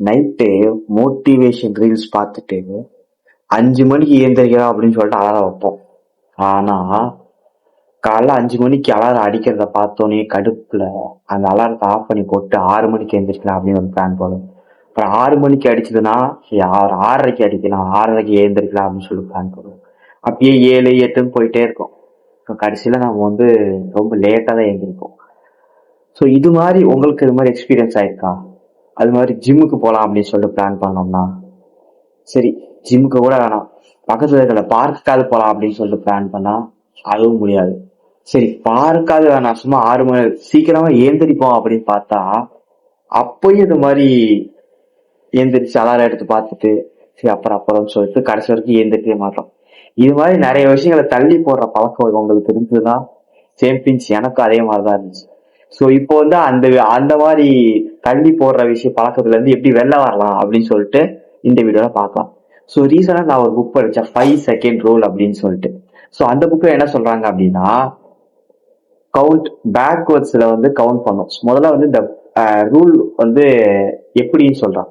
Night motivation reels பார்த்துட்டு 5 மணிக்கு ஏந்திரிக்கலாம் அப்படின்னு சொல்லிட்டு அலாரம் வைப்போம். ஆனா காலைல 5 மணிக்கு அலாரம் அடிக்கிறத பார்த்தோன்னே கடுப்புல அந்த அலாரத்தை ஆஃப் பண்ணி போட்டு 6 மணிக்கு எந்திரிக்கலாம் அப்படின்னு ஒரு பிளான் போடும். அப்புறம் 6 மணிக்கு அடிச்சதுன்னா 6:30க்கு அடிக்கலாம், 6:30க்கு ஏந்திரிக்கலாம் அப்படின்னு சொல்லி பிளான் போடுவோம். அப்படியே 7, 8ன்னு போயிட்டே இருக்கும். கடைசியில நம்ம ரொம்ப லேட்டா தான் எழுந்திருப்போம். ஸோ இது மாதிரி உங்களுக்கு இது மாதிரி எக்ஸ்பீரியன்ஸ் ஆயிருக்கா? அது மாதிரி ஜிம்முக்கு போகலாம் அப்படின்னு சொல்லிட்டு பிளான் பண்ணோம்னா, சரி ஜிம்முக்கு கூட வேணாம், பக்கத்துல இருக்கிற பார்க்குக்காவது போகலாம் அப்படின்னு சொல்லிட்டு பிளான் பண்ணா அதுவும் முடியாது. சரி பார்க்காது வேணாம், சும்மா 6 மணி சீக்கிரமா ஏந்திரிப்போம் அப்படின்னு பார்த்தா அப்பயும் இது மாதிரி ஏந்திரிச்சு அலாரம் எடுத்து பார்த்துட்டு சரி அப்புறம் சொல்லிட்டு கடைசி வரைக்கும் ஏந்திரிக்கவே மாட்டோம். இது மாதிரி நிறைய விஷயங்களை தள்ளி போடுற பழக்கம் உங்களுக்கு இருந்ததுன்னா சேம் திங்ஸ் எனக்கும் அதே மாதிரிதான் இருந்துச்சு. ஸோ இப்போ அந்த மாதிரி தள்ளி போடுற பழக்கத்துல இருந்து எப்படி வெளில வரலாம் அப்படின்னு சொல்லிட்டு இந்த வீடியோல பார்க்கலாம். ஸோ ரீசனா நான் ஒரு புக் படிச்சேன், 5 செகண்ட் ரூல் அப்படின்னு சொல்லிட்டு. ஸோ அந்த புக்ல என்ன சொல்றாங்க அப்படின்னா, கவுண்ட் பேக்வர்ட்ஸ்ல கவுண்ட் பண்ணும். முதல்ல இந்த ரூல் எப்படின்னு சொல்றான்.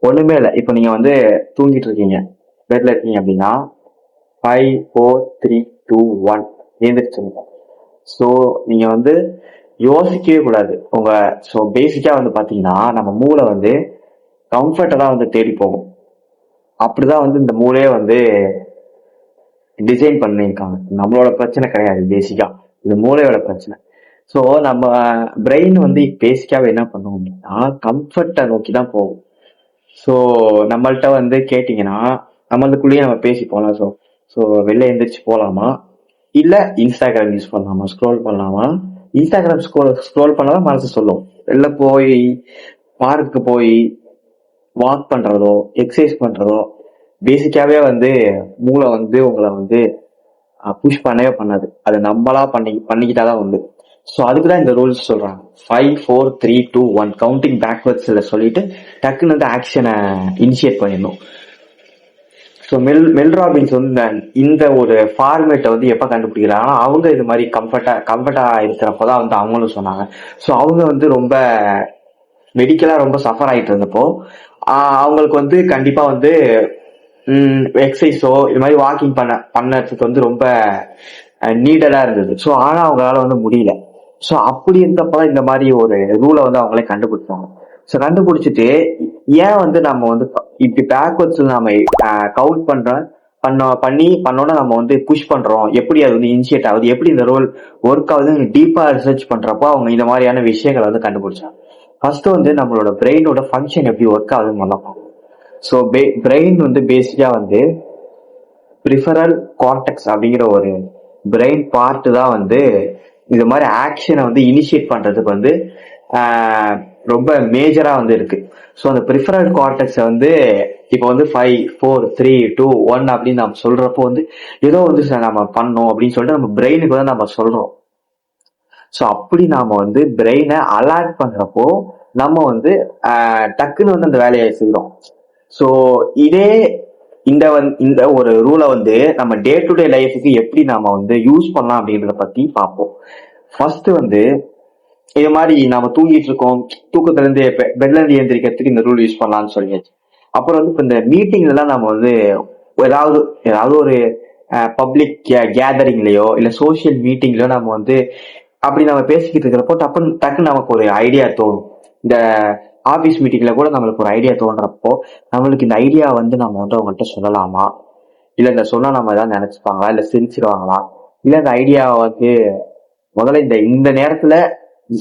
ஒண்ணுமே இல்லை, இப்போ நீங்க தூங்கிட்டு இருக்கீங்க, பெட்ல இருக்கீங்க அப்படின்னா 5, 4, 3, 2, 1 எழுந்திரிச்சுங்க. ஸோ நீங்க யோசிக்கவே கூடாது. ஸோ பேசிக்கா பாத்தீங்கன்னா நம்ம மூளை கம்ஃபர்ட்டை தான் தேடி போகும். அப்படிதான் இந்த மூளையே டிசைன் பண்ணியிருக்காங்க. நம்மளோட பிரச்சனை கிடையாது, பேசிக்கா இது மூளையோட பிரச்சனை. ஸோ நம்ம பிரெயின் பேசிக்காவே என்ன பண்ணும் அப்படின்னா கம்ஃபர்ட்டை நோக்கி தான் போகும். ஸோ நம்மள்ட்ட கேட்டீங்கன்னா நம்மளுக்குள்ளேயே நம்ம பேசி போகலாம். ஸோ வெளில எந்திரிச்சு போகலாமா, இல்ல இன்ஸ்டாகிராம் யூஸ் பண்ணலாமா, ஸ்க்ரோல் பண்ணலாமா. இன்ஸ்டாகிராம் ஸ்க்ரோல் பண்ணாதான் மனசு சொல்லும். வெளில போய் பார்க்கு போய் வாக் பண்றதோ எக்ஸசைஸ் பண்றதோ பேசிக்காவே மூளை உங்களை புஷ் பண்ணவே பண்ணாது. அது நம்மளா பண்ணிக்கிட்டாதான் ஸோ அதுக்குதான் இந்த ரூல்ஸ் சொல்றாங்க. 5, 4, 3, 2, 1 கவுண்டிங் பேக்வர்ட்ஸ்ல சொல்லிட்டு டக்குன்னு ஆக்ஷனை இனிஷியேட் பண்ணிடணும். ஸோ மெல் ராபின்ஸ் இந்த ஒரு ஃபார்மேட்டை எப்ப கண்டுபிடிக்கிறாங்கன்னா அவங்க இது மாதிரி கம்ஃபர்ட்டா இருக்கிறப்பதான் அவங்களும் சொன்னாங்க. ஸோ அவங்க ரொம்ப மெடிக்கலா ரொம்ப சஃபர் ஆயிட்டு இருந்தப்போ அவங்களுக்கு கண்டிப்பா எக்ஸசைஸோ இது மாதிரி வாக்கிங் பண்ணதுக்கு ரொம்ப நீடடா இருந்தது. ஸோ ஆனா அவங்களால முடியல. ஸோ அப்படி இருந்தப்பதான் இந்த மாதிரி ஒரு ரூலை அவங்களே கண்டுபிடிச்சாங்க. ஸோ கண்டுபிடிச்சிட்டு ஏன் நம்ம இப்படி பேக்வர்ட்ஸ் நம்ம கவுண்ட் பண்ணோன்னா நம்ம புஷ் பண்றோம், எப்படி அது இனிஷியேட் ஆகுது, எப்படி இந்த ரோல் ஒர்க் ஆகுது டீப்பா ரிசர்ச் பண்றப்போ அவங்க இந்த மாதிரியான விஷயங்களை கண்டுபிடிச்சாங்க. ஃபர்ஸ்ட் நம்மளோட பிரெயினோட ஃபங்க்ஷன் எப்படி ஒர்க் ஆகுதுன்னு பண்ணலாம். ஸோ பிரெயின் பேசிக்கா ப்ரிஃபரல் கார்டெக்ஸ் அப்படிங்கிற ஒரு பிரெயின் பார்ட் தான் இது மாதிரி ஆக்ஷனை இனிஷியேட் பண்றதுக்கு ரொம்ப மேஜரா இருக்கு. ஸோ அந்த ப்ரிஃபரல் கார்டெக்ஸ் இப்போ 5, 4, 3, 2, 1 அப்படின்னு நம்ம சொல்றப்போ ஏதோ நம்ம பண்ணோம் அப்படின்னு சொல்லிட்டு நம்ம பிரெயினுக்கு நம்ம சொல்றோம். ஸோ அப்படி நாம பிரெயினை அலர்ட் பண்றப்போ நம்ம டக்குன்னு அந்த வேலையை செய்யறோம். ஸோ இதே இந்த ஒரு ரூலை நம்ம டே டு டே லைஃபுக்கு எப்படி நாம யூஸ் பண்ணலாம் அப்படின்றத பத்தி பார்ப்போம். ஃபர்ஸ்ட் இது மாதிரி நாம தூங்கிட்டு இருக்கோம், தூக்கத்துல இருந்து பெட்ல இருந்து எழுந்திரிக்கிறதுக்கு இந்த ரூல் யூஸ் பண்ணலாம்னு சொல்லியாச்சு. அப்புறம் இப்ப இந்த மீட்டிங்ல எல்லாம் நம்ம ஏதாவது ஒரு பப்ளிக் கேதரிங்லயோ இல்ல சோசியல் மீட்டிங்லயோ நம்ம அப்படி நம்ம பேசிக்கிட்டு இருக்கிறப்போ டக்குன்னு நமக்கு ஒரு ஐடியா தோணும். இந்த ஆபீஸ் மீட்டிங்ல கூட நம்மளுக்கு ஒரு ஐடியா தோன்றப்போ நம்மளுக்கு இந்த ஐடியா நம்ம அவங்கள்ட்ட சொல்லலாமா, இல்ல இந்த சொன்னா நம்ம ஏதாவது நினைச்சுப்பாங்களா, இல்ல சிரிச்சிருவாங்களா, இல்ல இந்த ஐடியா முதல்ல இந்த நேரத்துல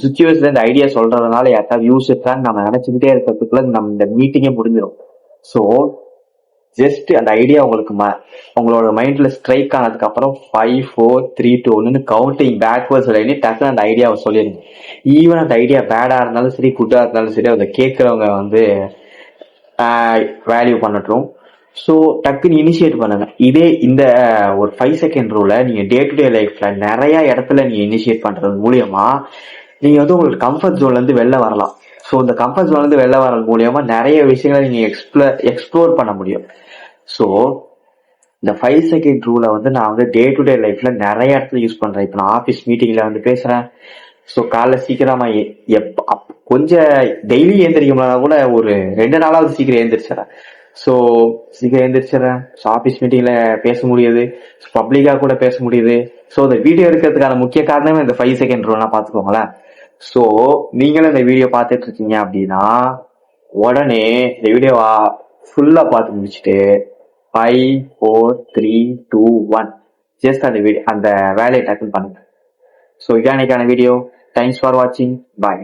சுச்சுவேஷன்ல இந்த ஐடியா சொல்றதுனால யாருக்காவது யூஸ் இருக்கான்னு நம்ம நினைச்சுக்கிட்டே இருக்கிறதுக்குள்ள நம்ம இந்த மீட்டிங்கே முடிஞ்சிடும். ஸோ ஜஸ்ட் அந்த ஐடியா உங்களோட மைண்ட்ல ஸ்ட்ரைக் ஆனதுக்கு அப்புறம் 5, 4, 3, 2, 1 கவுண்டிங் பேக்வர்ட்ஸ் டக்குன்னு அந்த ஐடியாவை சொல்லிடுங்க. ஈவன் அந்த ஐடியா பேடா இருந்தாலும் சரி குட்டா இருந்தாலும் சரி அதை கேட்கறவங்க வேல்யூ பண்ணட்டும். ஸோ டக்குன்னு இனிஷியேட் பண்ணுங்க. இதே இந்த ஒரு 5 செகண்ட் ரூலை நீங்க டே டு டே லைஃப்ல நிறைய இடத்துல நீங்க இனிஷியேட் பண்றது மூலியமா நீங்க உங்களோட கம்ஃபர்ட் ஜோன்ல இருந்து வெளில வரலாம். ஸோ இந்த கம்ஃபர்ட் ஜோன்ல இருந்து வெளில வர்றது மூலியமா நிறைய விஷயங்களை நீங்க எக்ஸ்ப்ளோர் பண்ண முடியும். ஸோ இந்த 5 செகண்ட் ரூலை நான் டே டு டே லைஃப்ல நிறைய இடத்துல யூஸ் பண்றேன். இப்போ நான் ஆஃபீஸ் மீட்டிங்ல பேசுறேன், ஸோ காலைல சீக்கிரமா கொஞ்சம் டெய்லி ஏந்திரிக்கணும்னா கூட ஒரு 2 நாளாவது சீக்கிரம் ஏந்திரிச்சிடறேன். ஸோ சீக்கிரம் ஏந்திரிச்சிடறேன். ஸோ ஆஃபீஸ் மீட்டிங்ல பேச முடியுது, பப்ளிக்கா கூட பேச முடியுது. ஸோ இந்த வீடியோ எடுக்கிறதுக்கான முக்கிய காரணமே இந்த 5 செகண்ட் ரூல்லாம் பார்த்துக்கோங்களேன். ஸோ நீங்களும் இந்த வீடியோ பார்த்துட்டு இருக்கீங்க அப்படின்னா உடனே இந்த வீடியோவா ஃபுல்லா பார்த்து முடிச்சுட்டு 5, 4, 3, 2, 1 ஜஸ்ட் அந்த வேலையை டக்குன்னு பண்ணுங்க. ஸோ இதான வீடியோ. தேங்க்ஸ் ஃபார் வாட்சிங். பாய்.